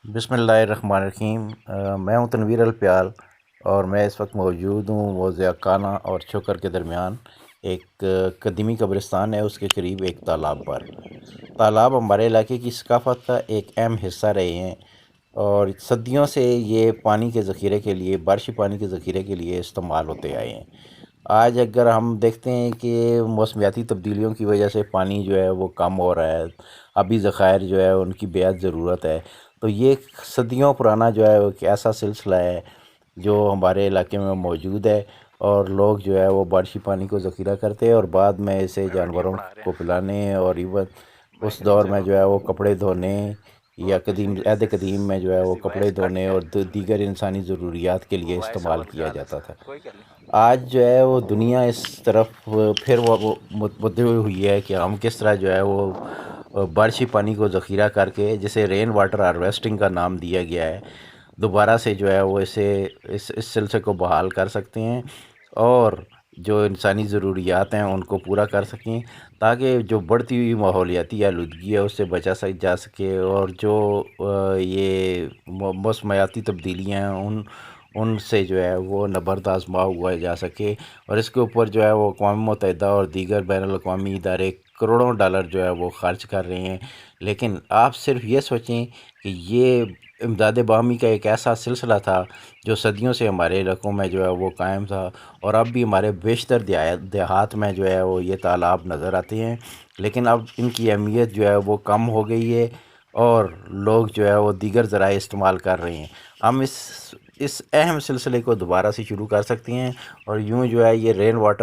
बिस्मिल्लाहिर्रहमानिर्रहीम। मैं हूं तनवीर अलप्याल और मैं इस वक्त मौजूद हूं मौज़े काना और छोकर के दरमियान। एक कदीमी कब्रिस्तान है, उसके करीब एक तालाब पर। तालाब हमारे इलाके की सकाफ़त का एक अहम हिस्सा रहे हैं और सदियों से ये पानी के ज़ख़ीरे के लिए, बारिशी पानी के ज़ख़ीरे के लिए इस्तेमाल होते आए हैं। आज अगर हम देखते हैं कि मौसमियाती तब्दीलियों की वजह से पानी जो है वो कम हो रहा है, अभी ज़ख़ायर जो है उनकी बेहद ज़रूरत है। तो ये सदियों पुराना जो है वो एक ऐसा सिलसिला है जो हमारे इलाके में मौजूद है, और लोग जो है वो बारिशी पानी को ज़ख़ीरा करते हैं और बाद में इसे जानवरों को पिलाने और इवन उस दौर में जो है वो कपड़े धोने या अहद कदीम में जो है वो कपड़े धोने और दीगर इंसानी ज़रूरियात के लिए इस्तेमाल किया जाता था। आज जो है वो दुनिया इस तरफ फिर वो मुद्दे हुई है कि हम किस तरह जो है वो बारिशी पानी को ज़ख़ीरा करके, जिसे रेन वाटर हार्वेस्टिंग का नाम दिया गया है, दोबारा से जो है वो इस सिलसिले को बहाल कर सकते हैं और जो इंसानी ज़रूरियात हैं उनको पूरा कर सकें, ताकि जो बढ़ती हुई माहौलियाती आलूदगी है उससे बचा जा सके, और जो ये मौसमियाती तब्दीलियाँ हैं उनसे जो है वो नबर्द आज़मा हुआ जा सके। और इसके ऊपर जो है वो अक़वाम मुत्तहिदा और दीगर बैनुल-अक़वामी इदारे करोड़ों डॉलर जो है वो ख़र्च कर रहे हैं। लेकिन आप सिर्फ ये सोचें कि ये इमदाद बाहमी का एक ऐसा सिलसिला था जो सदियों से हमारे इलाकों में जो है वो कायम था, और अब भी हमारे बेशतर देहात में जो है वो ये तालाब नज़र आते हैं। लेकिन अब इनकी अहमियत जो है वो कम हो गई है और लोग जो है वो दीगर ज़राए इस्तेमाल कर रहे हैं। हम इस अहम सिलसिले को दोबारा से शुरू कर सकते हैं और यूँ जो है ये रेन वाटर